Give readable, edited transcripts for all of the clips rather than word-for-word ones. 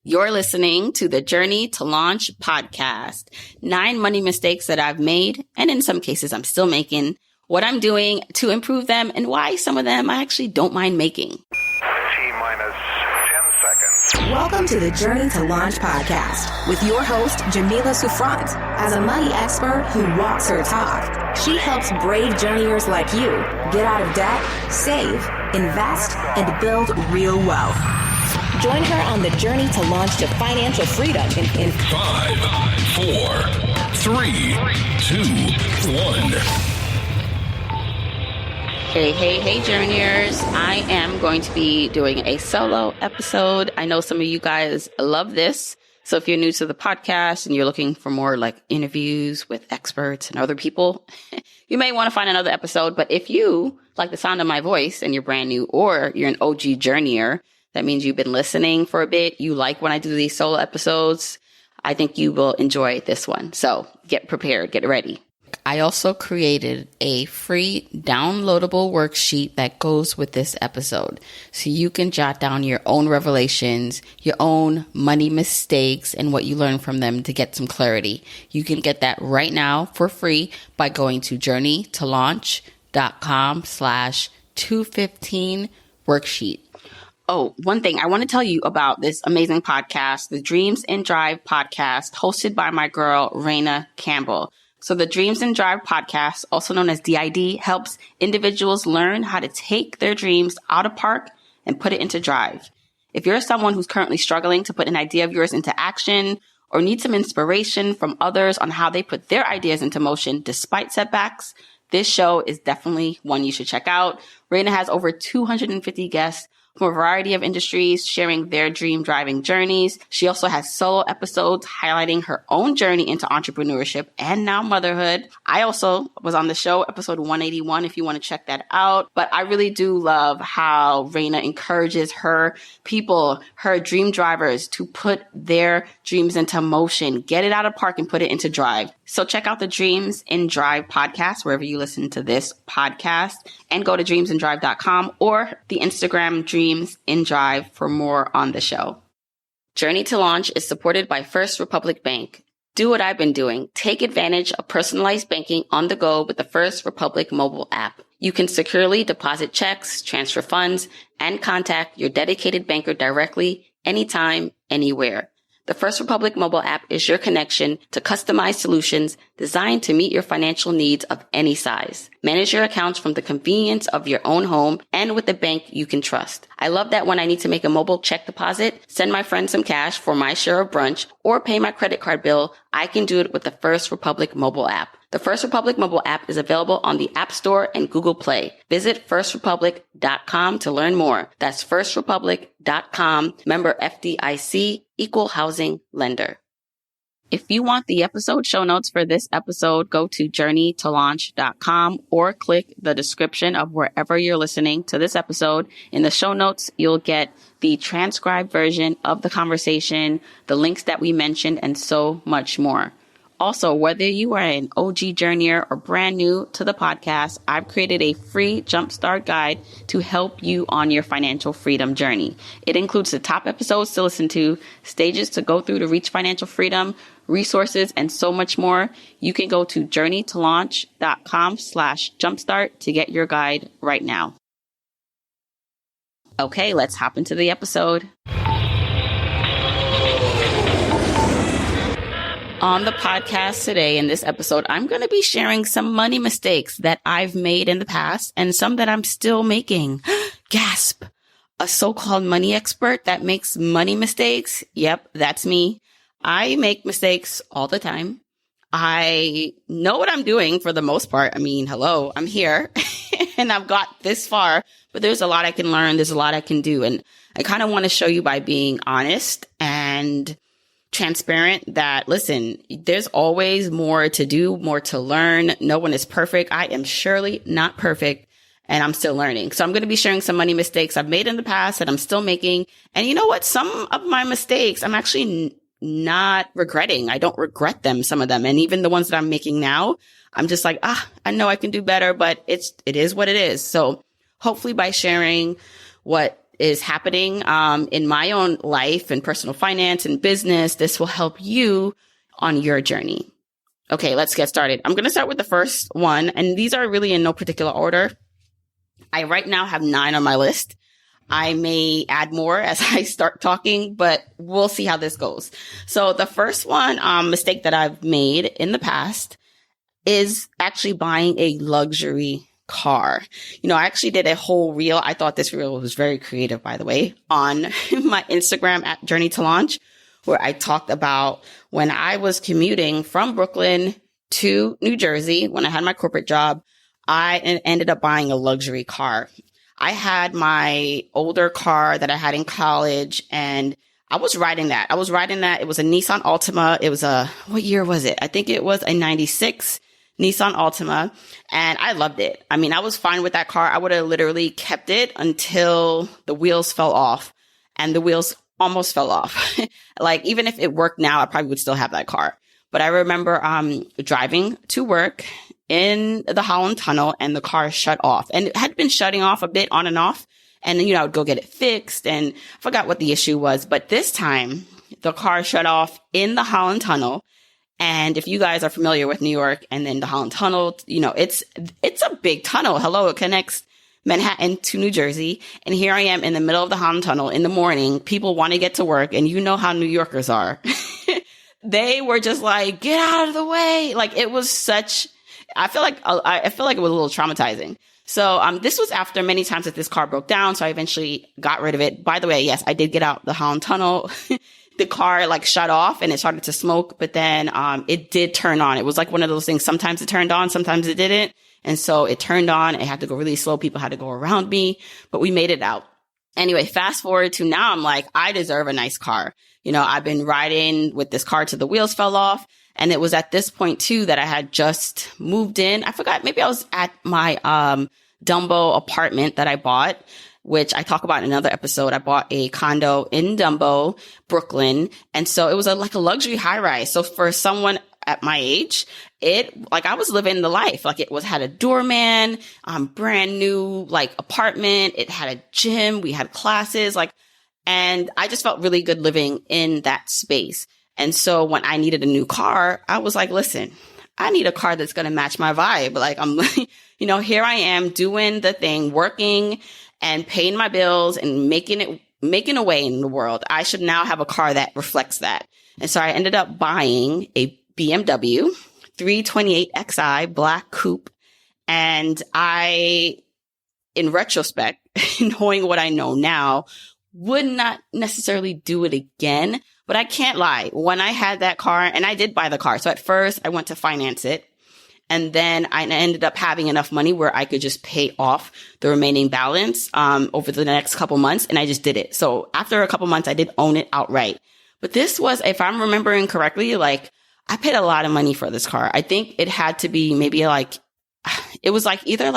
You're listening to the Journey to Launch podcast. 9 money mistakes that I've made, and in some cases I'm still making, what I'm doing to improve them, and why some of them I actually don't mind making. T-minus 10 seconds. Welcome to the Journey to Launch podcast with your host, Jamila Souffrant. As a money expert who walks her talk, she helps brave journeyers like you get out of debt, save, invest, and build real wealth. Join her on the journey to launch to financial freedom in 5, 4, 3, 2, 1. Hey, journeyers. I am going to be doing a solo episode. I know some of you guys love this. So if you're new to the podcast and you're looking for more like interviews with experts and other people, you may want to find another episode. But if you like the sound of my voice and you're brand new, or you're an OG journeyer, that means you've been listening for a bit. You like when I do these solo episodes. I think you will enjoy this one. So get prepared, get ready. I also created a free downloadable worksheet that goes with this episode. So you can jot down your own revelations, your own money mistakes, and what you learn from them to get some clarity. You can get that right now for free by going to journeytolaunch.com/215 worksheet. Oh, one thing I want to tell you about this amazing podcast, the Dreams and Drive podcast, hosted by my girl, Raina Campbell. So the Dreams and Drive podcast, also known as DID, helps individuals learn how to take their dreams out of park and put it into drive. If you're someone who's currently struggling to put an idea of yours into action, or need some inspiration from others on how they put their ideas into motion despite setbacks, this show is definitely one you should check out. Raina has over 250 guests from a variety of industries sharing their dream driving journeys. She also has solo episodes highlighting her own journey into entrepreneurship and now motherhood. I also was on the show, episode 181, if you want to check that out. But I really do love how Raina encourages her people, her dream drivers, to put their dreams into motion, get it out of park and put it into drive. So check out the Dreams in Drive podcast, wherever you listen to this podcast, and go to dreamsanddrive.com or the Instagram Dreams in Drive for more on the show. Journey to Launch is supported by First Republic Bank. Do what I've been doing. Take advantage of personalized banking on the go with the First Republic mobile app. You can securely deposit checks, transfer funds, and contact your dedicated banker directly, anytime, anywhere. The First Republic mobile app is your connection to customized solutions designed to meet your financial needs of any size. Manage your accounts from the convenience of your own home and with a bank you can trust. I love that when I need to make a mobile check deposit, send my friend some cash for my share of brunch, or pay my credit card bill, I can do it with the First Republic mobile app. The First Republic mobile app is available on the App Store and Google Play. Visit firstrepublic.com to learn more. That's firstrepublic.com, member FDIC, equal housing lender. If you want the episode show notes for this episode, go to journeytolaunch.com or click the description of wherever you're listening to this episode. In the show notes, you'll get the transcribed version of the conversation, the links that we mentioned, and so much more. Also, whether you are an OG journeyer or brand new to the podcast, I've created a free jumpstart guide to help you on your financial freedom journey. It includes the top episodes to listen to, stages to go through to reach financial freedom, resources, and so much more. You can go to journeytolaunch.com/jumpstart to get your guide right now. Okay, let's hop into the episode. On the podcast today, in this episode, I'm going to be sharing some money mistakes that I've made in the past and some that I'm still making. Gasp! A so-called money expert that makes money mistakes? Yep, that's me. I make mistakes all the time. I know what I'm doing for the most part. I mean, hello, I'm here and I've got this far, but there's a lot I can learn. There's a lot I can do. And I kind of want to show you by being honest and transparent that, listen, there's always more to do, more to learn. No one is perfect. I am surely not perfect, and I'm still learning. So I'm going to be sharing some money mistakes I've made in the past that I'm still making. And you know what? Some of my mistakes, I'm actually not regretting. I don't regret them, some of them. And even the ones that I'm making now, I'm just like, I know I can do better, but it is what it is. So hopefully by sharing what is happening in my own life and personal finance and business. This will help you on your journey. Okay, let's get started. I'm going to start with the first one, and these are really in no particular order. I right now have 9 on my list. I may add more as I start talking, but we'll see how this goes. So the first one mistake that I've made in the past is actually buying a luxury car. I actually did a whole reel. I thought this reel was very creative, by the way, on my Instagram at Journey to Launch, where I talked about when I was commuting from Brooklyn to New Jersey, when I had my corporate job, I ended up buying a luxury car. I had my older car that I had in college, and I was riding that. It was a Nissan Altima. It was what year was it? I think it was a 96 Nissan Altima, and I loved it. I mean, I was fine with that car. I would have literally kept it until the wheels fell off, and the wheels almost fell off. Like, even if it worked now, I probably would still have that car. But I remember driving to work in the Holland Tunnel, and the car shut off. And it had been shutting off a bit on and off. And then, I would go get it fixed, and I forgot what the issue was. But this time, the car shut off in the Holland Tunnel. And if you guys are familiar with New York and then the Holland Tunnel, it's a big tunnel. Hello, it connects Manhattan to New Jersey. And here I am in the middle of the Holland Tunnel in the morning. People want to get to work, and you know how New Yorkers are. They were just like, get out of the way. Like, it was I feel like it was a little traumatizing. So this was after many times that this car broke down. So I eventually got rid of it. By the way, yes, I did get out the Holland Tunnel. The car shut off and it started to smoke, but then it did turn on. It was like one of those things. Sometimes it turned on, sometimes it didn't. And so it turned on. It had to go really slow. People had to go around me, but we made it out. Anyway, fast forward to now, I'm like, I deserve a nice car. I've been riding with this car till the wheels fell off. And it was at this point too that I had just moved in. I forgot, maybe I was at my Dumbo apartment that I bought, which I talk about in another episode. I bought a condo in Dumbo, Brooklyn. And so it was a luxury high rise. So for someone at my age, I was living the life. Had a doorman, brand new apartment. It had a gym. We had classes, and I just felt really good living in that space. And so when I needed a new car, I was like, listen, I need a car that's going to match my vibe. I'm, here I am doing the thing, working and paying my bills and making a way in the world. I should now have a car that reflects that. And so I ended up buying a BMW 328xi black coupe. And I, in retrospect, knowing what I know now, would not necessarily do it again. But I can't lie. When I had that car, and I did buy the car. So at first I went to finance it. And then I ended up having enough money where I could just pay off the remaining balance over the next couple months. And I just did it. So after a couple months, I did own it outright. But this was, if I'm remembering correctly, I paid a lot of money for this car. I think it had to be maybe it was either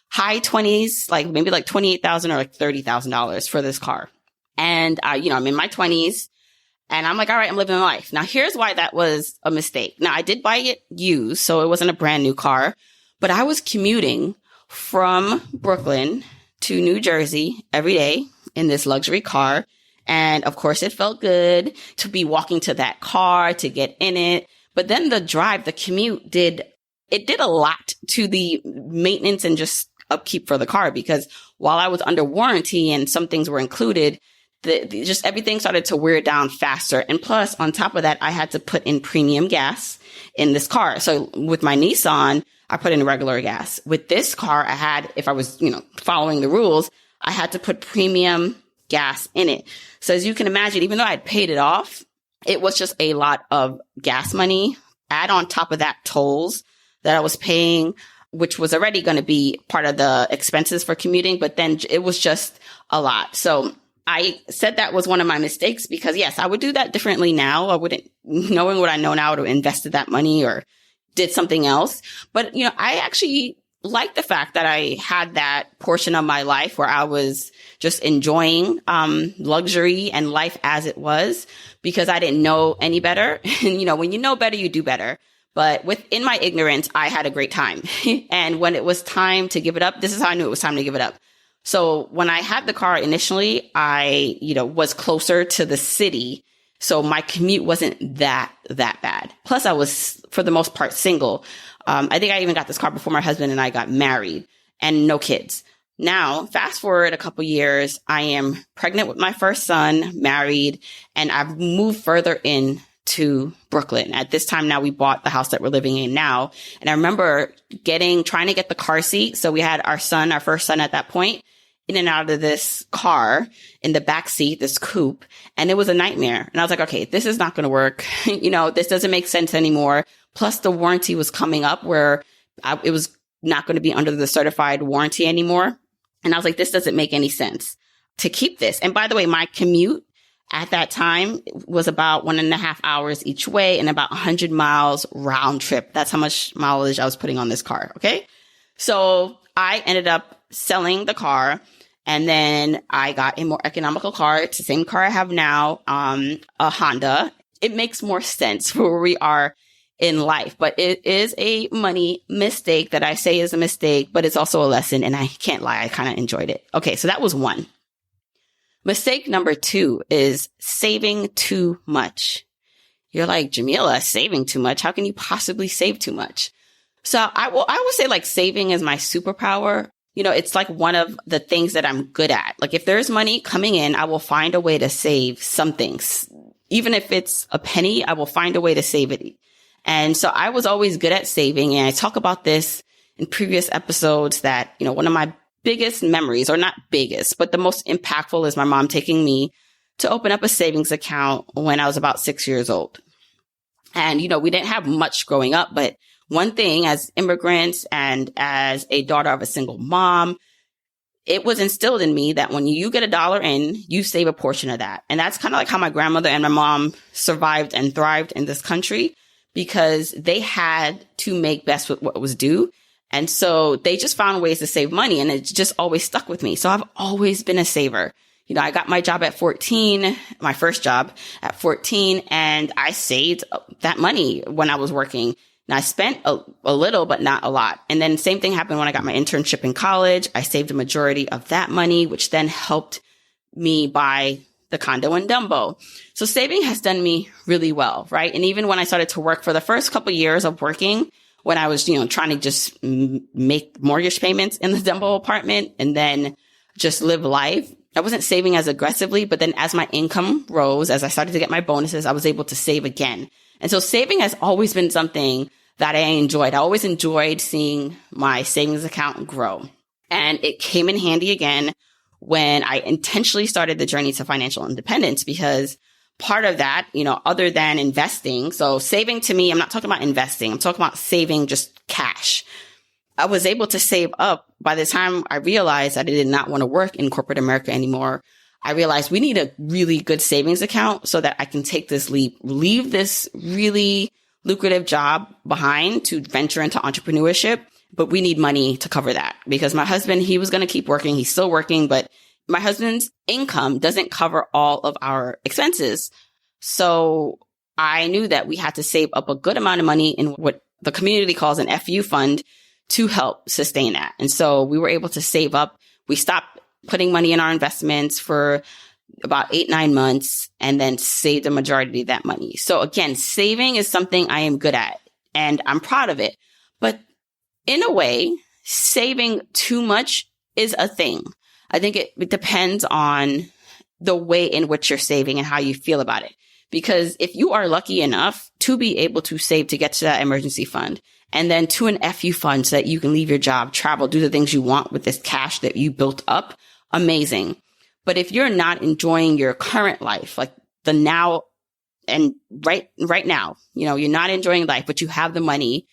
high 20s, maybe $28,000 or $30,000 for this car. And, I'm in my 20s. And I'm like, all right, I'm living life. Now, here's why that was a mistake. Now, I did buy it used, so it wasn't a brand new car, but I was commuting from Brooklyn to New Jersey every day in this luxury car. And of course, it felt good to be walking to that car, to get in it. But then the commute did a lot to the maintenance and just upkeep for the car, because while I was under warranty and some things were included, just everything started to wear down faster. And plus, on top of that, I had to put in premium gas in this car. So with my Nissan, I put in regular gas. With this car, I had, if I was, following the rules, I had to put premium gas in it. So as you can imagine, even though I'd paid it off, it was just a lot of gas money. Add on top of that tolls that I was paying, which was already going to be part of the expenses for commuting. But then it was just a lot. So I said that was one of my mistakes, because yes, I would do that differently now. I wouldn't, knowing what I know now, I would have invested that money or did something else. But, I actually like the fact that I had that portion of my life where I was just enjoying luxury and life as it was, because I didn't know any better. And, when you know better, you do better. But within my ignorance, I had a great time. And when it was time to give it up, this is how I knew it was time to give it up. So when I had the car initially, I, was closer to the city. So my commute wasn't that bad. Plus I was, for the most part, single. I think I even got this car before my husband and I got married, and no kids. Now, fast forward a couple years, I am pregnant with my first son, married, and I've moved further in to Brooklyn. At this time now, we bought the house that we're living in now. And I remember trying to get the car seat. So we had our first son at that point, in and out of this car in the back seat, this coupe. And it was a nightmare. And I was like, okay, this is not going to work. This doesn't make sense anymore. Plus the warranty was coming up where it was not going to be under the certified warranty anymore. And I was like, this doesn't make any sense to keep this. And by the way, my commute at that time was about 1.5 hours each way and about 100 miles round trip. That's how much mileage I was putting on this car. Okay. So I ended up selling the car, and then I got a more economical car. It's the same car I have now, a Honda. It makes more sense for where we are in life, but it is a money mistake that I say is a mistake, but it's also a lesson. And I can't lie, I kind of enjoyed it. Okay. So that was one. Mistake number 2 is saving too much. You're like, Jamila, saving too much? How can you possibly save too much? So I will say, like, saving is my superpower. It's like one of the things that I'm good at. Like, if there's money coming in, I will find a way to save something. Even if it's a penny, I will find a way to save it. And so I was always good at saving. And I talk about this in previous episodes that, one of my biggest memories, or not biggest, but the most impactful, is my mom taking me to open up a savings account when I was about 6 years old. And, we didn't have much growing up, but one thing as immigrants and as a daughter of a single mom, it was instilled in me that when you get $1 in, you save a portion of that. And that's kind of like how my grandmother and my mom survived and thrived in this country, because they had to make best with what was due. And so they just found ways to save money, and it just always stuck with me. So I've always been a saver. I got my job at 14, my first job at 14, and I saved that money when I was working. Now I spent a little, but not a lot. And then same thing happened when I got my internship in college. I saved a majority of that money, which then helped me buy the condo in Dumbo. So saving has done me really well, right? And even when I started to work, for the first couple of years of working, when I was, trying to just make mortgage payments in the Dumbo apartment and then just live life, I wasn't saving as aggressively. But then as my income rose, as I started to get my bonuses, I was able to save again. And so saving has always been something that I enjoyed. I always enjoyed seeing my savings account grow. And it came in handy again when I intentionally started the journey to financial independence, because part of that, other than investing, so saving to me, I'm not talking about investing. I'm talking about saving just cash. I was able to save up. By the time I realized that I did not want to work in corporate America anymore, I realized we need a really good savings account so that I can take this leap, leave this really lucrative job behind to venture into entrepreneurship. But we need money to cover that, because my husband, he was going to keep working. He's still working, but my husband's income doesn't cover all of our expenses. So I knew that we had to save up a good amount of money in what the community calls an FU fund to help sustain that. And so we were able to save up. We stopped putting money in our investments for about 8-9 months and then saved the majority of that money. So again, saving is something I am good at and I'm proud of it. But in a way, saving too much is a thing. I think it depends on the way in which you're saving and how you feel about it. Because if you are lucky enough to be able to save to get to that emergency fund and then to an FU fund so that you can leave your job, travel, do the things you want with this cash that you built up, amazing. But if you're not enjoying your current life, like the now and right now, you're not enjoying life, but you have the money,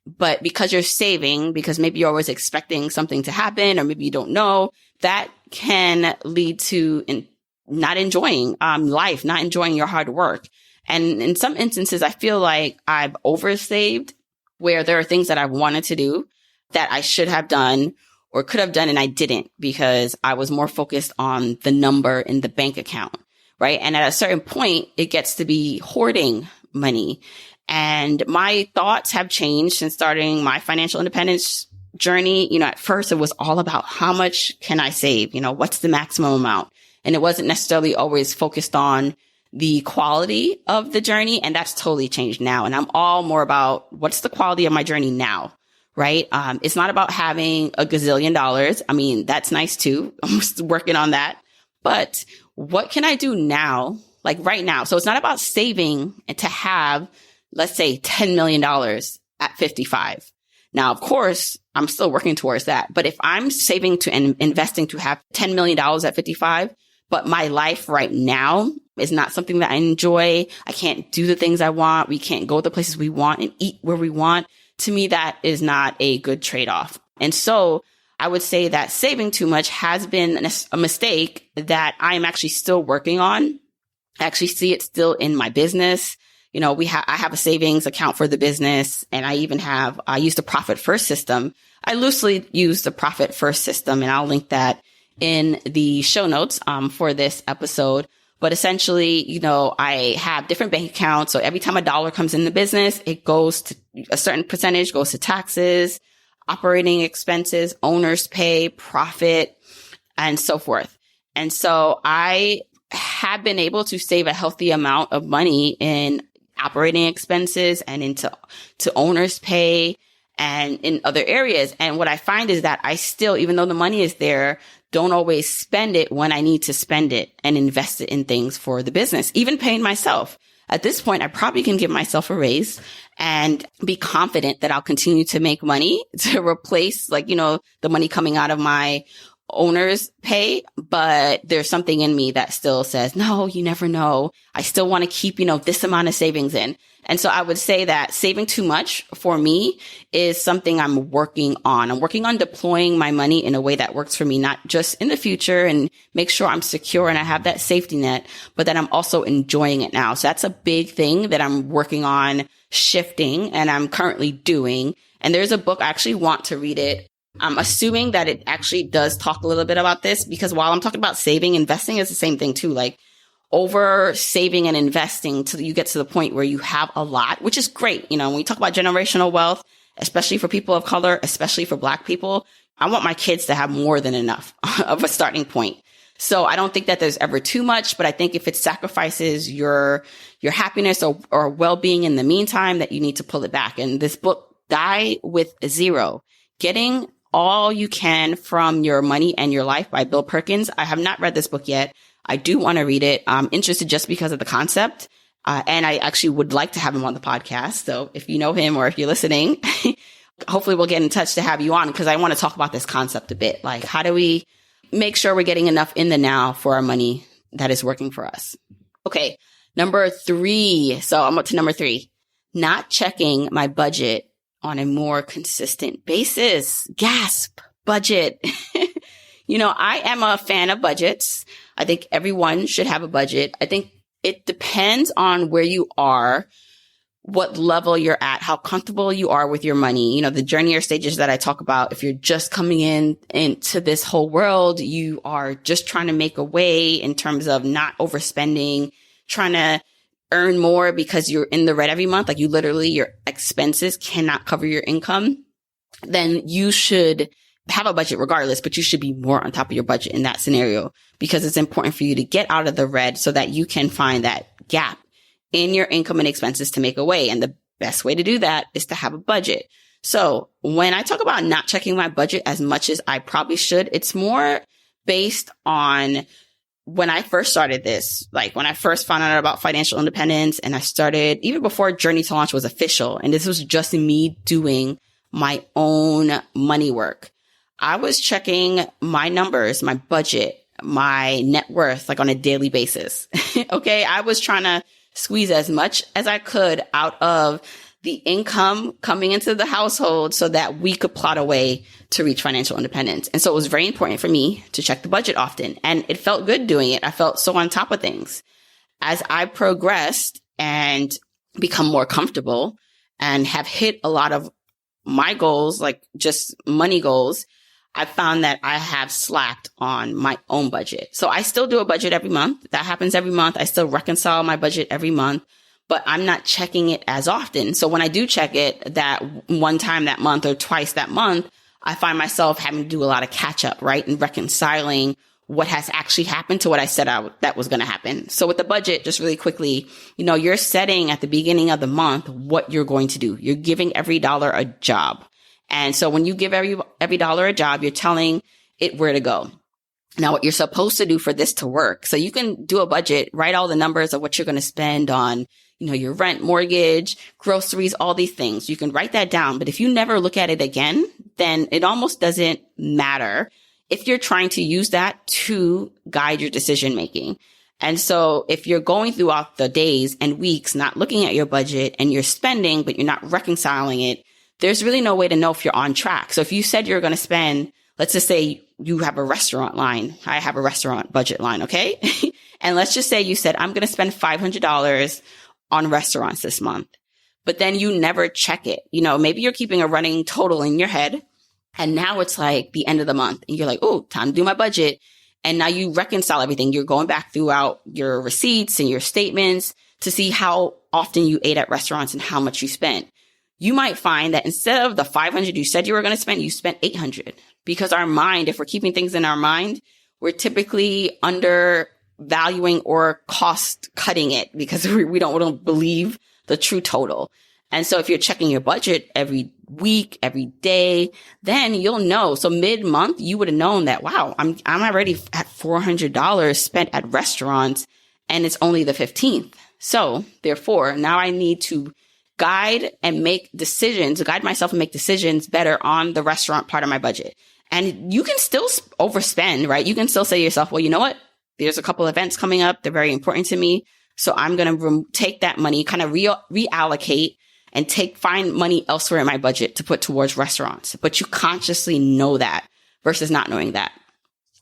but because you're saving, because maybe you're always expecting something to happen, or maybe you don't know, that can lead to not enjoying life, not enjoying your hard work. And in some instances, I feel like I've oversaved, where there are things that I wanted to do that I should have done or could have done, and I didn't, because I was more focused on the number in the bank account, right? And at a certain point, it gets to be hoarding money. And my thoughts have changed since starting my financial independence journey, at first it was all about how much can I save? What's the maximum amount? And it wasn't necessarily always focused on the quality of the journey. And that's totally changed now. And I'm all more about what's the quality of my journey now, right? It's not about having a gazillion dollars. I mean, that's nice too. I'm still working on that. But what can I do now? Like right now. So it's not about saving to have, let's say, $10 million at 55. Now, of course, I'm still working towards that. But if I'm saving to and investing to have $10 million at 55, but my life right now is not something that I enjoy, I can't do the things I want, we can't go the places we want and eat where we want, to me, that is not a good trade-off. And so I would say that saving too much has been a mistake that I am actually still working on. I actually see it still in my business. I have a savings account for the business, and I use the Profit First system. I loosely use the Profit First system, and I'll link that in the show notes, for this episode. But essentially, I have different bank accounts. So every time a dollar comes in the business, it goes to a certain percentage goes to taxes, operating expenses, owner's pay, profit, and so forth. And so I have been able to save a healthy amount of money in operating expenses and into owner's pay and in other areas. And what I find is that I still, even though the money is there, don't always spend it when I need to spend it and invest it in things for the business, even paying myself. At this point, I probably can give myself a raise and be confident that I'll continue to make money to replace the money coming out of my owner's pay. But there's something in me that still says, no, you never know. I still want to keep, this amount of savings in. And so I would say that saving too much for me is something I'm working on. I'm working on deploying my money in a way that works for me, not just in the future and make sure I'm secure and I have that safety net, but that I'm also enjoying it now. So that's a big thing that I'm working on shifting and I'm currently doing. And there's a book, I actually want to read it. I'm assuming that it actually does talk a little bit about this, because while I'm talking about saving, investing is the same thing too. Like over saving and investing till you get to the point where you have a lot, which is great. When we talk about generational wealth, especially for people of color, especially for Black people, I want my kids to have more than enough of a starting point. So I don't think that there's ever too much, but I think if it sacrifices your happiness or well-being in the meantime, that you need to pull it back. And this book, Die with Zero, Getting All You Can from Your Money and Your Life by Bill Perkins. I have not read this book yet. I do want to read it. I'm interested just because of the concept. And I actually would like to have him on the podcast. So if you know him or if you're listening, hopefully we'll get in touch to have you on, because I want to talk about this concept a bit. Like, how do we make sure we're getting enough in the now for our money that is working for us? Okay. Number 3. So I'm up to number 3, not checking my budget on a more consistent basis. Gasp, budget. I am a fan of budgets. I think everyone should have a budget. I think it depends on where you are, what level you're at, how comfortable you are with your money. The journey or stages that I talk about. If you're just coming into this whole world, you are just trying to make a way in terms of not overspending, trying to earn more because you're in the red every month. Like your expenses cannot cover your income. Then you should have a budget regardless, but you should be more on top of your budget in that scenario, because it's important for you to get out of the red so that you can find that gap in your income and expenses to make a way. And the best way to do that is to have a budget. So when I talk about not checking my budget as much as I probably should, it's more based on when I first started this, like when I first found out about financial independence, and I started even before Journey to Launch was official. And this was just me doing my own money work. I was checking my numbers, my budget, my net worth, like on a daily basis. Okay. I was trying to squeeze as much as I could out of the income coming into the household so that we could plot a way to reach financial independence. And so it was very important for me to check the budget often. And it felt good doing it. I felt so on top of things. As I progressed and become more comfortable and have hit a lot of my goals, like just money goals, I found that I have slacked on my own budget. So I still do a budget every month. That happens every month. I still reconcile my budget every month, but I'm not checking it as often. So when I do check it that one time that month or twice that month, I find myself having to do a lot of catch up, right? And reconciling what has actually happened to what I said that was going to happen. So with the budget, just really quickly, you're setting at the beginning of the month what you're going to do. You're giving every dollar a job. And so when you give every dollar a job, you're telling it where to go. Now, what you're supposed to do for this to work. So you can do a budget, write all the numbers of what you're going to spend on, your rent, mortgage, groceries, all these things. You can write that down. But if you never look at it again, then it almost doesn't matter if you're trying to use that to guide your decision making. And so if you're going throughout the days and weeks, not looking at your budget and you're spending, but you're not reconciling it, there's really no way to know if you're on track. So if you said you're going to spend, let's just say you have a restaurant line. I have a restaurant budget line. Okay. And let's just say you said, I'm going to spend $500 on restaurants this month, but then you never check it. Maybe you're keeping a running total in your head. And now it's like the end of the month and you're like, oh, time to do my budget. And now you reconcile everything. You're going back throughout your receipts and your statements to see how often you ate at restaurants and how much you spent. You might find that instead of the $500 you said you were going to spend, you spent $800, because our mind, if we're keeping things in our mind, we're typically undervaluing or cost cutting it because we don't believe the true total. And so if you're checking your budget every week, every day, then you'll know. So mid-month, you would have known that, wow, I'm already at $400 spent at restaurants and it's only the 15th. So therefore, now I need to guide myself and make decisions better on the restaurant part of my budget. And you can still overspend, right? You can still say to yourself, well, you know what? There's a couple events coming up. They're very important to me. So I'm going to take that money, kind of reallocate and find money elsewhere in my budget to put towards restaurants. But you consciously know that versus not knowing that.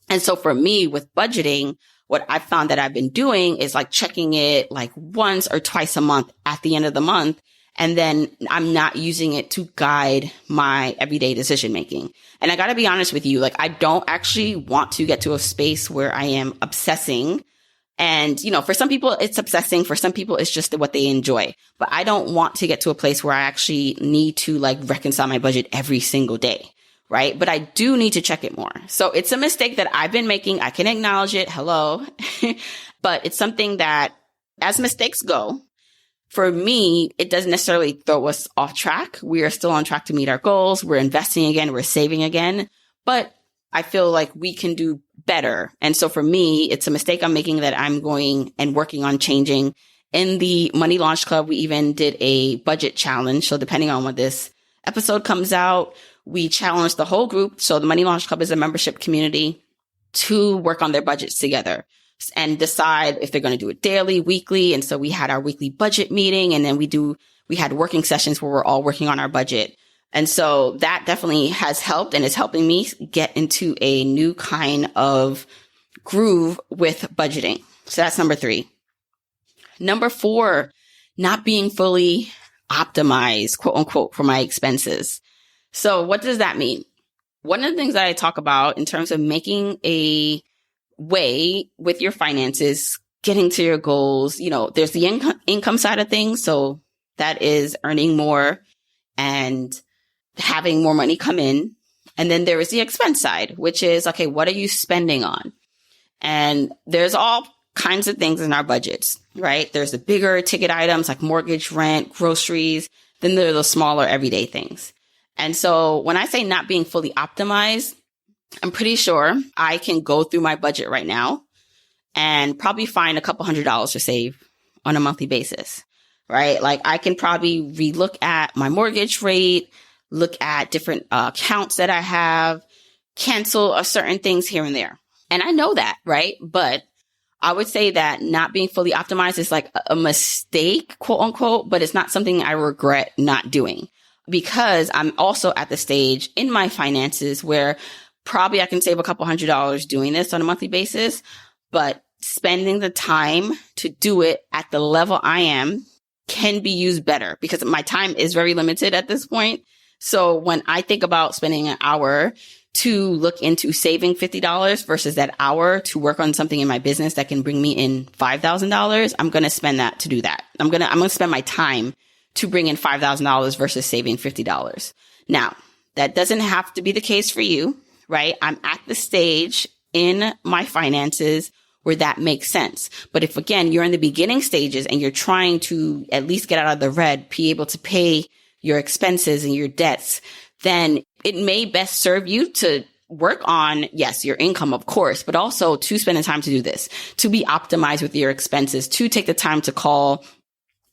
And so for me with budgeting, what I found that I've been doing is like checking it like once or twice a month at the end of the month. And then I'm not using it to guide my everyday decision making. And I got to be honest with you, like I don't actually want to get to a space where I am obsessing. And, for some people it's obsessing. For some people it's just what they enjoy. But I don't want to get to a place where I actually need to like reconcile my budget every single day. Right. But I do need to check it more. So it's a mistake that I've been making. I can acknowledge it. Hello. But it's something that as mistakes go, for me, it doesn't necessarily throw us off track. We are still on track to meet our goals. We're investing again. We're saving again. But I feel like we can do better. And so for me, it's a mistake I'm making that I'm going and working on changing. In the Money Launch Club, we even did a budget challenge. So depending on when this episode comes out, we challenged the whole group. So the Money Launch Club is a membership community to work on their budgets together and decide if they're going to do it daily, weekly. And so we had our weekly budget meeting, and then we had working sessions where we're all working on our budget. And so that definitely has helped and is helping me get into a new kind of groove with budgeting. So that's number 3. Number 4, not being fully optimized, quote unquote, for my expenses. So what does that mean? One of the things that I talk about in terms of making a way with your finances, getting to your goals, there's the income side of things. So that is earning more and having more money come in. And then there is the expense side, which is, okay, what are you spending on? And there's all kinds of things in our budgets, right? There's the bigger ticket items like mortgage, rent, groceries. Then there are the smaller everyday things. And so when I say not being fully optimized, I'm pretty sure I can go through my budget right now and probably find a couple $100s to save on a monthly basis, right? Like I can probably relook at my mortgage rate, look at different accounts that I have, cancel certain things here and there. And I know that, right? But I would say that not being fully optimized is like a mistake, quote unquote, but it's not something I regret not doing, because I'm also at the stage in my finances where probably I can save a couple $100s doing this on a monthly basis, but spending the time to do it at the level I am can be used better because my time is very limited at this point. So when I think about spending an hour to look into saving $50 versus that hour to work on something in my business that can bring me in $5,000, I'm going to spend that to do that. I'm going to spend my time to bring in $5,000 versus saving $50. Now, That doesn't have to be the case for you, right? I'm at the stage in my finances where that makes sense. But if, again, you're in the beginning stages and you're trying to at least get out of the red, be able to pay your expenses and your debts, then it may best serve you to work on, yes, your income, of course, but also to spend the time to do this, to be optimized with your expenses, to take the time to call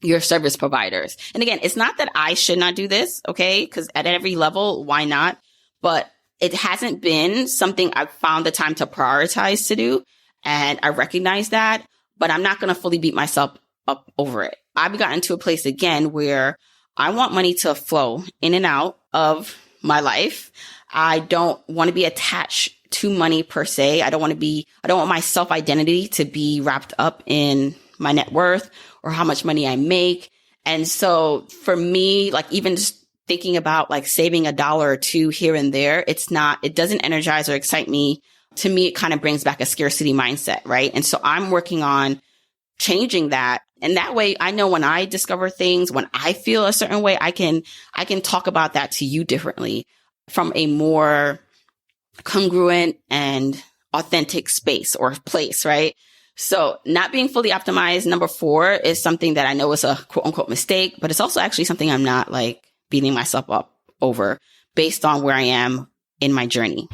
your service providers. And again, it's not that I should not do this, okay? Because at every level, why not? But it hasn't been something I've found the time to prioritize to do. And I recognize that, but I'm not going to fully beat myself up over it. I've gotten to a place again where I want money to flow in and out of my life. I don't want to be attached to money per se. I don't want my self-identity to be wrapped up in my net worth or how much money I make. And so for me, like even just thinking about like saving $1 or $2 here and there, it doesn't energize or excite me. To me, it kind of brings back a scarcity mindset, right? And so I'm working on changing that. And that way I know when I discover things, when I feel a certain way, I can talk about that to you differently from a more congruent and authentic space or place, right? So not being fully optimized, number 4, is something that I know is a quote unquote mistake, but it's also actually something I'm not like beating myself up over based on where I am in my journey.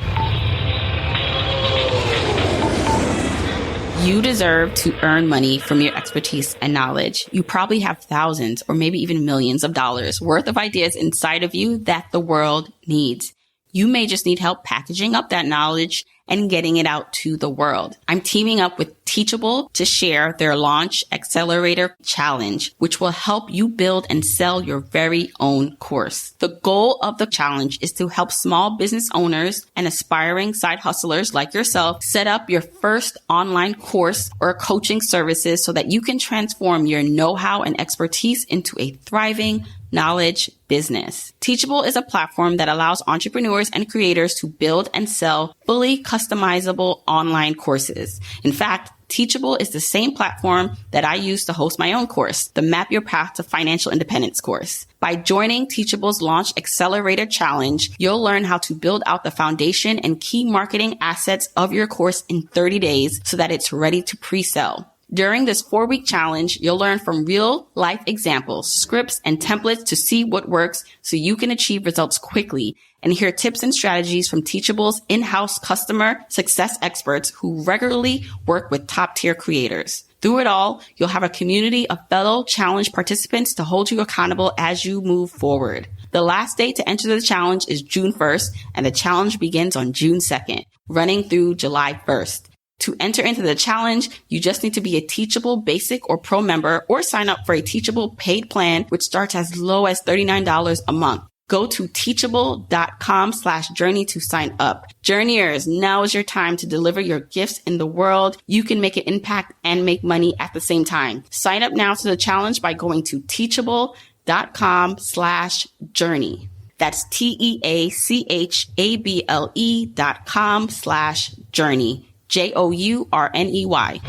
You deserve to earn money from your expertise and knowledge. You probably have thousands or maybe even millions of dollars worth of ideas inside of you that the world needs. You may just need help packaging up that knowledge and getting it out to the world. I'm teaming up with Teachable to share their Launch Accelerator Challenge, which will help you build and sell your very own course. The goal of the challenge is to help small business owners and aspiring side hustlers like yourself set up your first online course or coaching services so that you can transform your know-how and expertise into a thriving knowledge business. Teachable is a platform that allows entrepreneurs and creators to build and sell fully customizable online courses. In fact, Teachable is the same platform that I use to host my own course, the Map Your Path to Financial Independence course. By joining Teachable's Launch Accelerator Challenge, you'll learn how to build out the foundation and key marketing assets of your course in 30 days so that it's ready to pre-sell. During this 4-week challenge, you'll learn from real life examples, scripts, and templates to see what works so you can achieve results quickly and hear tips and strategies from Teachable's in-house customer success experts who regularly work with top-tier creators. Through it all, you'll have a community of fellow challenge participants to hold you accountable as you move forward. The last date to enter the challenge is June 1st, and the challenge begins on June 2nd, running through July 1st. To enter into the challenge, you just need to be a Teachable Basic or Pro member or sign up for a Teachable paid plan, which starts as low as $39 a month. Go to teachable.com/journey to sign up. Journeyers, now is your time to deliver your gifts in the world. You can make an impact and make money at the same time. Sign up now to the challenge by going to teachable.com/journey. That's TEACHABLE.com/journey. JOURNEY.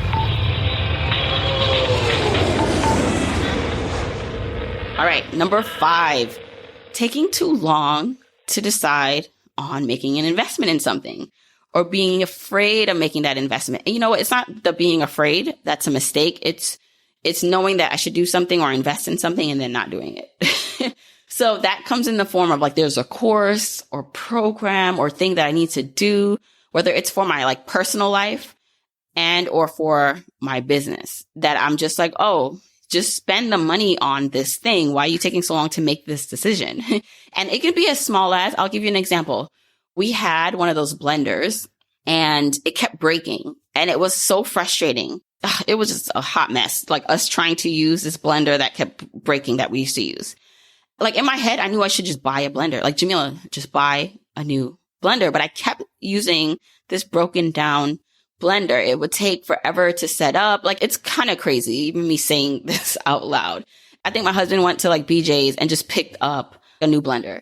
All right, number 5, taking too long to decide on making an investment in something or being afraid of making that investment. And you know what? It's not the being afraid that's a mistake. It's knowing that I should do something or invest in something and then not doing it. So that comes in the form of like there's a course or program or thing that I need to do, whether it's for my like personal life and or for my business, that I'm just like, oh, just spend the money on this thing. Why are you taking so long to make this decision? And it could be as small as, I'll give you an example. We had one of those blenders and it kept breaking and it was so frustrating. It was just a hot mess, like us trying to use this blender that kept breaking that we used to use. Like in my head, I knew I should just buy a blender. Like, Jamila, just buy a new blender. But I kept using this broken down blender. It would take forever to set up. Like, it's kind of crazy, even me saying this out loud. I think my husband went to like BJ's and just picked up a new blender.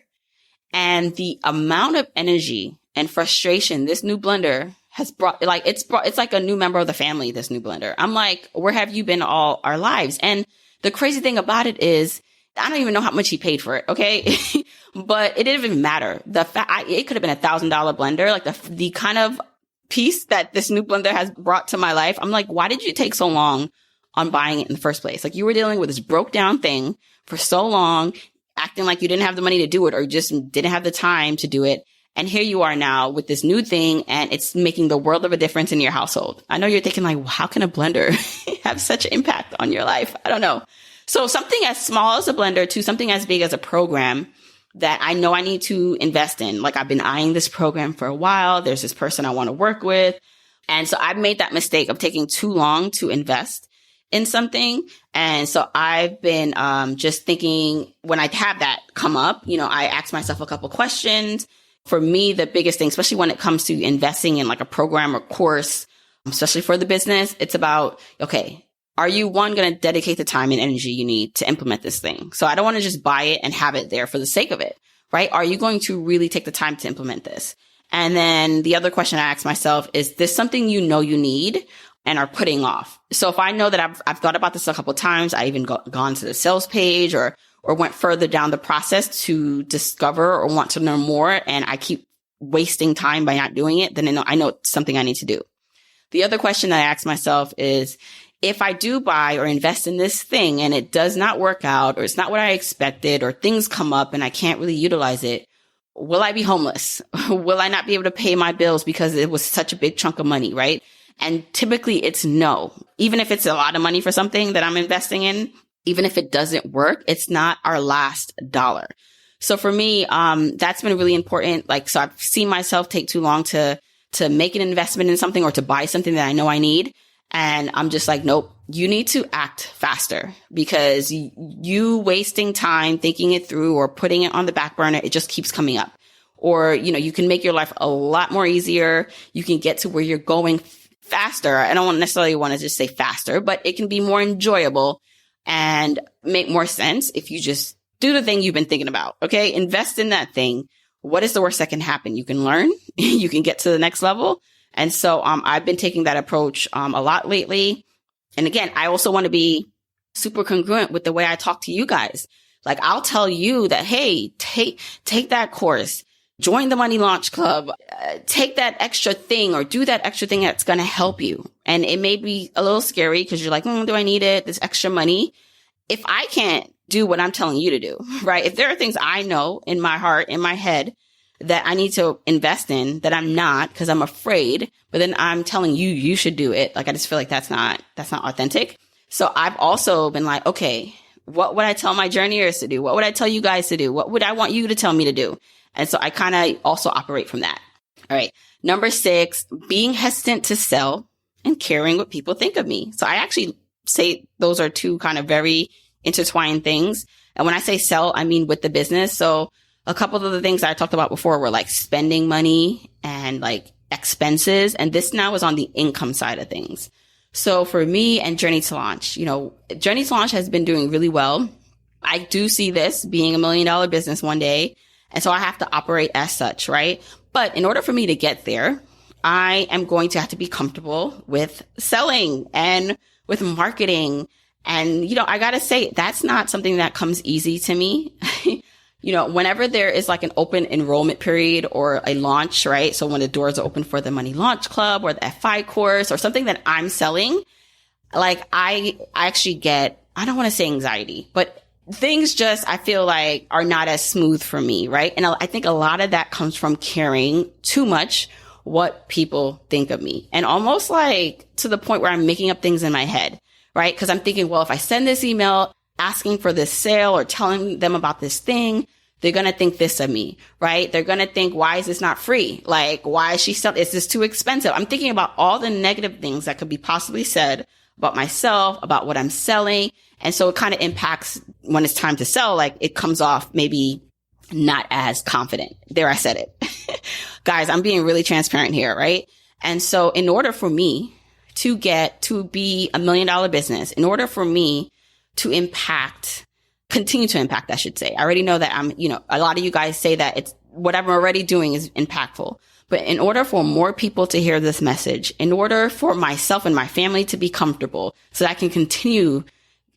And the amount of energy and frustration this new blender has brought, like, it's like a new member of the family, this new blender. I'm like, where have you been all our lives? And the crazy thing about it is, I don't even know how much he paid for it, okay? but it didn't even matter. It could have been $1,000 blender, like the kind of piece that this new blender has brought to my life. I'm like, why did you take so long on buying it in the first place? Like, you were dealing with this broke down thing for so long, acting like you didn't have the money to do it or just didn't have the time to do it. And here you are now with this new thing, and it's making the world of a difference in your household. I know you're thinking like, how can a blender have such an impact on your life? I don't know. So something as small as a blender to something as big as a program that I know I need to invest in. Like, I've been eyeing this program for a while. There's this person I want to work with. And so I've made that mistake of taking too long to invest in something. And so I've been just thinking, when I have that come up, I ask myself a couple questions. For me, the biggest thing, especially when it comes to investing in like a program or course, especially for the business, it's about, okay, are you going to dedicate the time and energy you need to implement this thing? So I don't want to just buy it and have it there for the sake of it, right? Are you going to really take the time to implement this? And then the other question I ask myself, is this something you need and are putting off? So if I know that I've thought about this a couple of times, I even gone to the sales page or went further down the process to discover or want to learn more, and I keep wasting time by not doing it, then I know it's something I need to do. The other question I ask myself is, if I do buy or invest in this thing and it does not work out, or it's not what I expected, or things come up and I can't really utilize it, will I be homeless? Will I not be able to pay my bills because it was such a big chunk of money, right? And typically it's no. Even if it's a lot of money for something that I'm investing in, even if it doesn't work, it's not our last dollar. So for me, that's been really important. Like, so I've seen myself take too long to make an investment in something or to buy something that I know I need. And I'm just like, nope, you need to act faster, because you wasting time thinking it through or putting it on the back burner, it just keeps coming up. Or, you can make your life a lot more easier. You can get to where you're going faster. I don't necessarily want to just say faster, but it can be more enjoyable and make more sense if you just do the thing you've been thinking about. Okay. Invest in that thing. What is the worst that can happen? You can learn, you can get to the next level. And so, I've been taking that approach, a lot lately. And again, I also want to be super congruent with the way I talk to you guys. Like, I'll tell you that, hey, take that course, join the Money Launch Club, take that extra thing or do that extra thing that's going to help you. And it may be a little scary because you're like, do I need it? This extra money. If I can't do what I'm telling you to do, right? If there are things I know in my heart, in my head, that I need to invest in that I'm not because I'm afraid, but then I'm telling you, you should do it. Like, I just feel like that's not authentic. So I've also been like, okay, what would I tell my journeyers to do? What would I tell you guys to do? What would I want you to tell me to do? And so I kind of also operate from that. All right. Number 6, being hesitant to sell and caring what people think of me. So I actually say those are two kind of very intertwined things. And when I say sell, I mean with the business. So a couple of the things I talked about before were like spending money and like expenses. And this now is on the income side of things. So for me and Journey to Launch, Journey to Launch has been doing really well. I do see this being $1 million business one day. And so I have to operate as such, right? But in order for me to get there, I am going to have to be comfortable with selling and with marketing. And, I got to say, that's not something that comes easy to me. Whenever there is like an open enrollment period or a launch, right? So when the doors are open for the Money Launch Club or the FI course or something that I'm selling, like I actually get, I don't want to say anxiety, but things just, I feel like, are not as smooth for me, right? And I think a lot of that comes from caring too much what people think of me, and almost like to the point where I'm making up things in my head, right? Because I'm thinking, well, if I send this email asking for this sale or telling them about this thing, they're going to think this of me, right? They're going to think, why is this not free? Like, why is she selling? Is this too expensive? I'm thinking about all the negative things that could be possibly said about myself, about what I'm selling. And so it kind of impacts when it's time to sell, like it comes off maybe not as confident. There, I said it. Guys, I'm being really transparent here, right? And so in order for me to get to be $1 million business, in order for me to continue to impact, I should say. I already know that a lot of you guys say that it's whatever I'm already doing is impactful. But in order for more people to hear this message, in order for myself and my family to be comfortable so that I can continue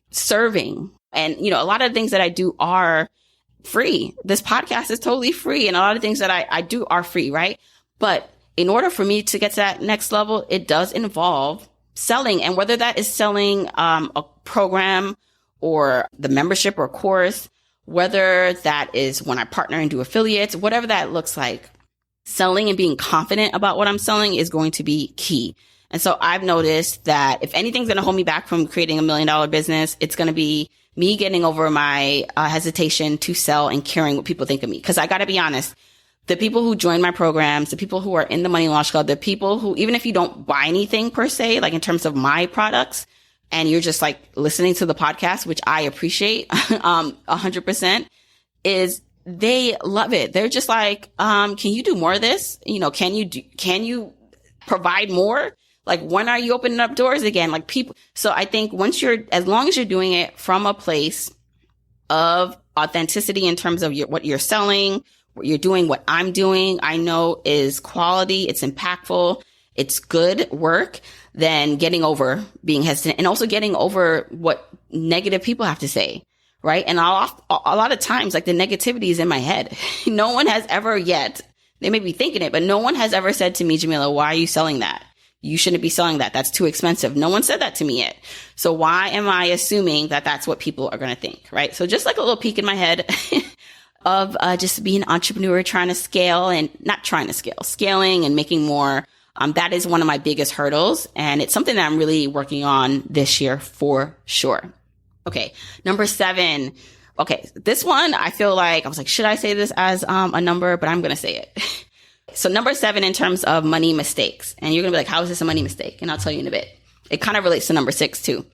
serving, and, a lot of the things that I do are free. This podcast is totally free. And a lot of things that I do are free, right? But in order for me to get to that next level, it does involve selling. And whether that is selling a program or the membership or course, whether that is when I partner and do affiliates, whatever that looks like, selling and being confident about what I'm selling is going to be key. And so I've noticed that if anything's going to hold me back from creating $1 million business, it's going to be me getting over my hesitation to sell and caring what people think of me. Because I got to be honest, the people who join my programs, the people who are in the Money Launch Club, the people who, even if you don't buy anything per se, like in terms of my products, and you're just like listening to the podcast, which I appreciate 100%, is they love it. They're just like, can you do more of this? You know, can you provide more? Like, when are you opening up doors again? Like, people. So I think as long as you're doing it from a place of authenticity in terms of what you're selling, what you're doing, what I'm doing, I know is quality, it's impactful, it's good work, then getting over being hesitant and also getting over what negative people have to say. Right. And a lot of times, like, the negativity is in my head. No one has ever yet, they may be thinking it, but no one has ever said to me, Jamila, why are you selling that? You shouldn't be selling that. That's too expensive. No one said that to me yet. So why am I assuming that that's what people are going to think? Right. So just like a little peek in my head of just being an entrepreneur, trying to scale and not trying to scale, scaling and making more. That is one of my biggest hurdles. And it's something that I'm really working on this year for sure. Okay. Number 7. Okay. This one, I feel like I was like, should I say this as a number? But I'm going to say it. So number 7 in terms of money mistakes. And you're going to be like, how is this a money mistake? And I'll tell you in a bit. It kind of relates to number 6 too.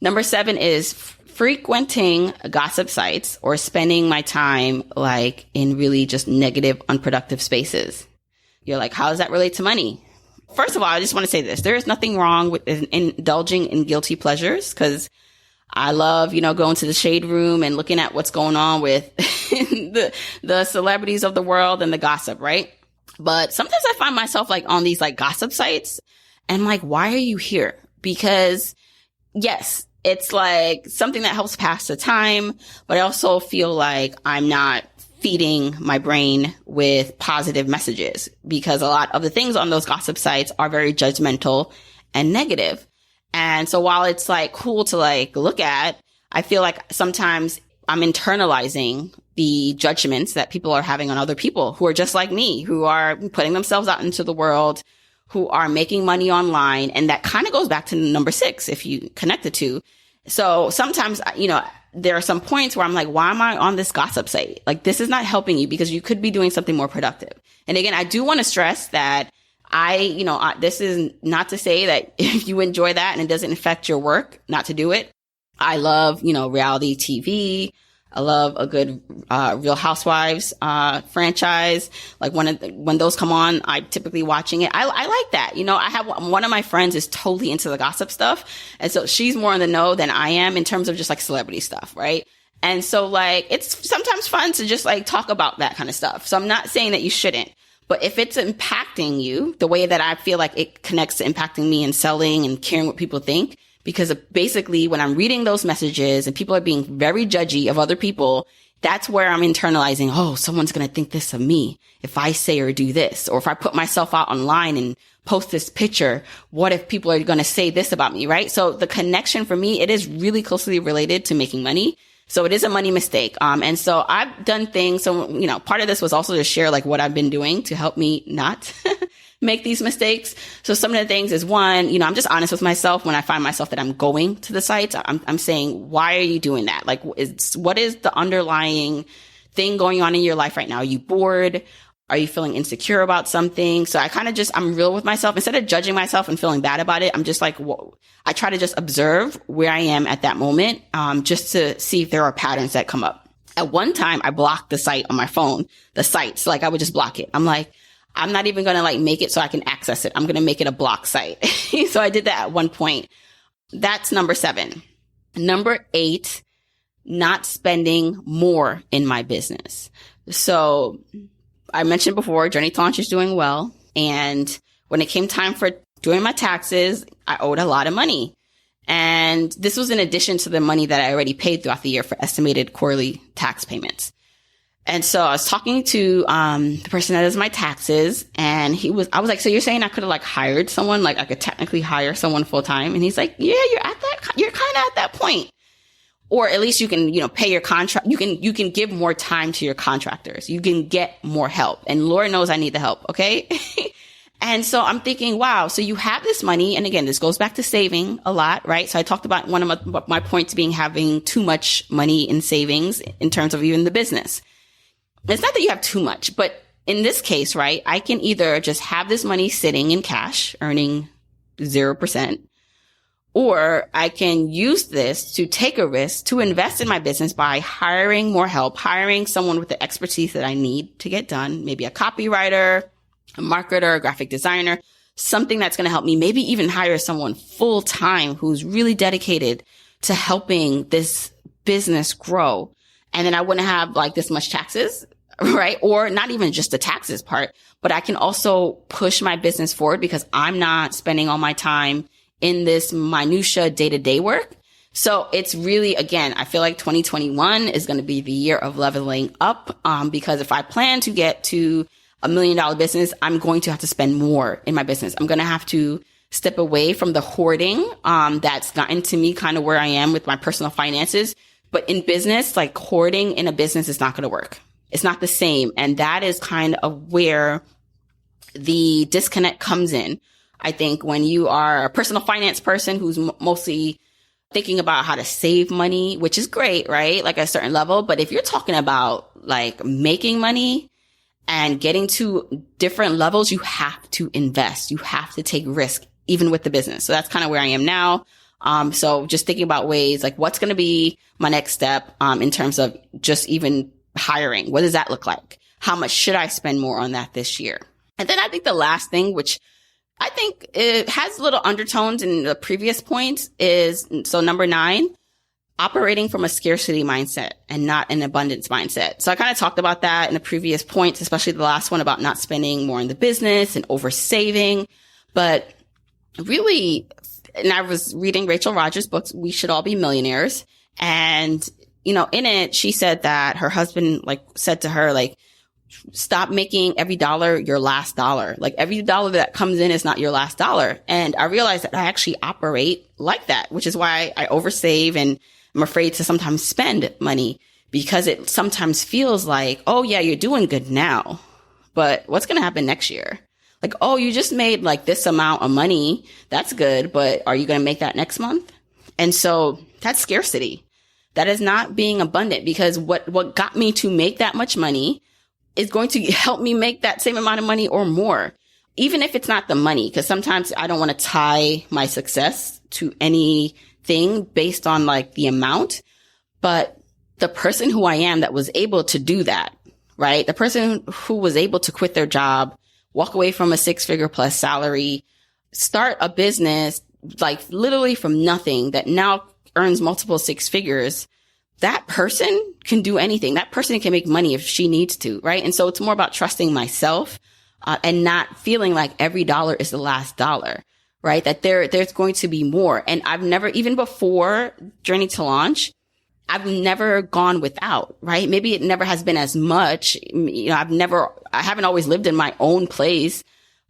Number 7 is frequenting gossip sites or spending my time like in really just negative, unproductive spaces. You're like, how does that relate to money? First of all, I just want to say this. There is nothing wrong with indulging in guilty pleasures, because I love, going to the shade room and looking at what's going on with the celebrities of the world and the gossip, right? But sometimes I find myself like on these like gossip sites and I'm like, why are you here? Because yes, it's like something that helps pass the time, but I also feel like I'm not feeding my brain with positive messages, because a lot of the things on those gossip sites are very judgmental and negative. And so while it's like cool to like look at, I feel like sometimes I'm internalizing the judgments that people are having on other people who are just like me, who are putting themselves out into the world, who are making money online. And that kind of goes back to number 6, if you connect the two. So sometimes, there are some points where I'm like, why am I on this gossip site? Like, this is not helping you, because you could be doing something more productive. And again, I do want to stress that this is not to say that if you enjoy that and it doesn't affect your work, not to do it. I love, reality TV. I love a good Real Housewives franchise. Like when those come on, I'm typically watching it. I like that. I have one of my friends is totally into the gossip stuff. And so she's more in the know than I am in terms of just like celebrity stuff, right? And so like it's sometimes fun to just like talk about that kind of stuff. So I'm not saying that you shouldn't. But if it's impacting you the way that I feel like it connects to impacting me in selling and caring what people think, because basically when I'm reading those messages and people are being very judgy of other people, that's where I'm internalizing, oh, someone's going to think this of me if I say or do this, or if I put myself out online and post this picture, what if people are going to say this about me, right? So the connection for me, it is really closely related to making money. So it is a money mistake. And so I've done things. So, part of this was also to share like what I've been doing to help me not make these mistakes. So some of the things is one, I'm just honest with myself when I find myself that I'm going to the sites. I'm saying, why are you doing that? Like, what is the underlying thing going on in your life right now? Are you bored? Are you feeling insecure about something? So I kind of I'm real with myself. Instead of judging myself and feeling bad about it, I'm just like, whoa. I try to just observe where I am at that moment, just to see if there are patterns that come up. At one time, I blocked the site on my phone, the sites, like I would just block it. I'm like, I'm not even going to like make it so I can access it. I'm going to make it a block site. So I did that at one point. That's number 7. Number 8, not spending more in my business. So I mentioned before, Journey to Launch is doing well. And when it came time for doing my taxes, I owed a lot of money. And this was in addition to the money that I already paid throughout the year for estimated quarterly tax payments. And so I was talking to the person that does my taxes, and I was like, so you're saying I could have like hired someone, like I could technically hire someone full time? And he's like, yeah, you're kind of at that point. Or at least you can, pay your contract. You can give more time to your contractors. You can get more help. And Lord knows I need the help. Okay. And so I'm thinking, wow, so you have this money. And again, this goes back to saving a lot, right? So I talked about one of my points being having too much money in savings in terms of even the business. It's not that you have too much, but in this case, right, I can either just have this money sitting in cash, earning 0%, or I can use this to take a risk to invest in my business by hiring more help, hiring someone with the expertise that I need to get done, maybe a copywriter, a marketer, a graphic designer, something that's going to help me, maybe even hire someone full time who's really dedicated to helping this business grow. And then I wouldn't have like this much taxes, right? Or not even just the taxes part, but I can also push my business forward because I'm not spending all my time in this minutia day-to-day work. So it's really, again, I feel like 2021 is going to be the year of leveling up, because if I plan to get to $1 million business, I'm going to have to spend more in my business. I'm going to have to step away from the hoarding, that's gotten to me kind of where I am with my personal finances. But in business, like hoarding in a business is not going to work. It's not the same. And that is kind of where the disconnect comes in. I think when you are a personal finance person who's mostly thinking about how to save money, which is great, right? Like at a certain level. But if you're talking about like making money and getting to different levels, you have to invest. You have to take risk, even with the business. So that's kind of where I am now. So just thinking about ways like what's going to be my next step, in terms of just even hiring. What does that look like? How much should I spend more on that this year? And then I think the last thing, which I think it has little undertones in the previous points, is, so number 9, operating from a scarcity mindset and not an abundance mindset. So I kind of talked about that in the previous points, especially the last one about not spending more in the business and over saving. But really, and I was reading Rachel Rodgers' books, We Should All Be Millionaires. And, in it, she said that her husband said to her, stop making every dollar your last dollar. Like every dollar that comes in is not your last dollar. And I realized that I actually operate like that, which is why I oversave and I'm afraid to sometimes spend money, because it sometimes feels like, oh yeah, you're doing good now, but what's going to happen next year? Like, oh, you just made this amount of money. That's good. But are you going to make that next month? And so that's scarcity. That is not being abundant, because what got me to make that much money is going to help me make that same amount of money or more, even if it's not the money. Because sometimes I don't want to tie my success to anything based on the amount, but the person who I am that was able to do that, right? The person who was able to quit their job, walk away from a 6-figure plus salary, start a business, literally from nothing that now earns multiple 6 figures. That person can do anything. That person can make money if she needs to, right? And so it's more about trusting myself, and not feeling like every dollar is the last dollar, right? That there's going to be more. And I've never, even before Journey to Launch, I've never gone without, right? Maybe it never has been as much. I haven't always lived in my own place.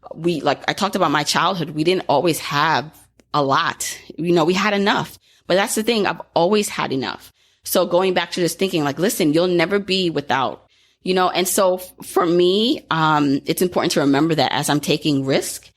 I talked about my childhood. We didn't always have a lot. We had enough, but that's the thing. I've always had enough. So going back to just thinking listen, you'll never be without, and so for me, it's important to remember that as I'm taking risk,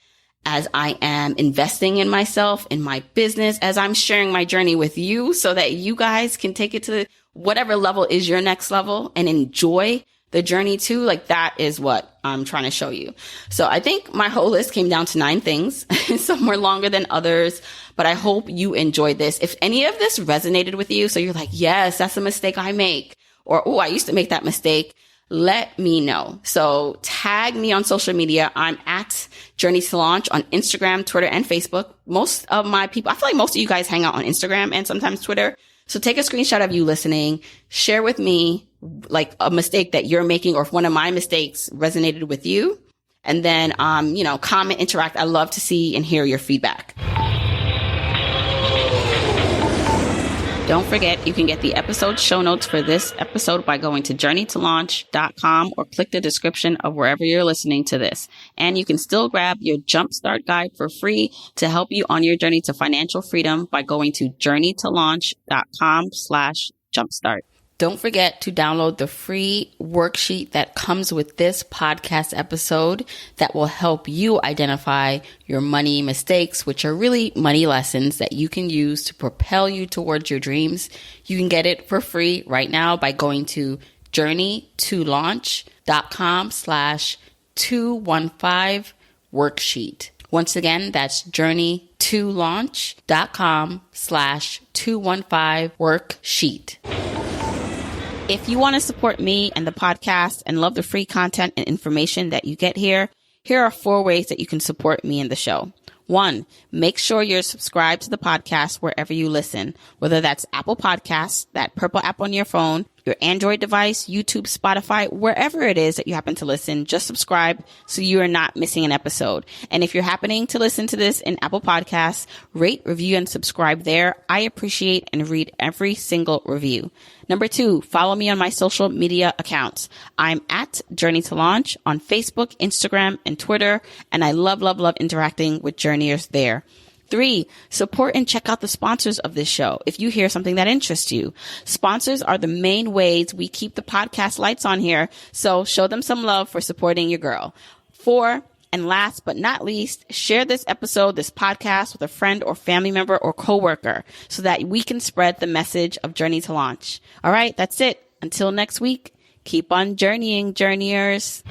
as I am investing in myself, in my business, as I'm sharing my journey with you so that you guys can take it to whatever level is your next level and enjoy the journey too. That is what I'm trying to show you. So I think my whole list came down to 9 things. Some were longer than others, but I hope you enjoyed this. If any of this resonated with you, so you're like, yes, that's a mistake I make, or, oh, I used to make that mistake, let me know. So tag me on social media. I'm at Journey to Launch on Instagram, Twitter, and Facebook. Most of my people, I feel like most of you guys hang out on Instagram and sometimes Twitter. So take a screenshot of you listening, share with me a mistake that you're making, or if one of my mistakes resonated with you, and then, comment, interact. I love to see and hear your feedback. Don't forget, you can get the episode show notes for this episode by going to journeytolaunch.com or click the description of wherever you're listening to this. And you can still grab your Jumpstart Guide for free to help you on your journey to financial freedom by going to journeytolaunch.com/jumpstart. Don't forget to download the free worksheet that comes with this podcast episode that will help you identify your money mistakes, which are really money lessons that you can use to propel you towards your dreams. You can get it for free right now by going to journeytolaunch.com/215 worksheet. Once again, that's journeytolaunch.com/215 worksheet. If you want to support me and the podcast and love the free content and information that you get here, here are 4 ways that you can support me and the show. 1, make sure you're subscribed to the podcast wherever you listen, whether that's Apple Podcasts, that purple app on your phone, your Android device, YouTube, Spotify, wherever it is that you happen to listen, just subscribe so you are not missing an episode. And if you're happening to listen to this in Apple Podcasts, rate, review, and subscribe there. I appreciate and read every single review. Number 2, follow me on my social media accounts. I'm at Journey to Launch on Facebook, Instagram, and Twitter, and I love interacting with journeyers there. 3, support and check out the sponsors of this show if you hear something that interests you. Sponsors are the main ways we keep the podcast lights on here, so show them some love for supporting your girl. 4, and last but not least, share this episode, this podcast with a friend or family member or coworker so that we can spread the message of Journey to Launch. All right, that's it. Until next week, keep on journeying, journeyers.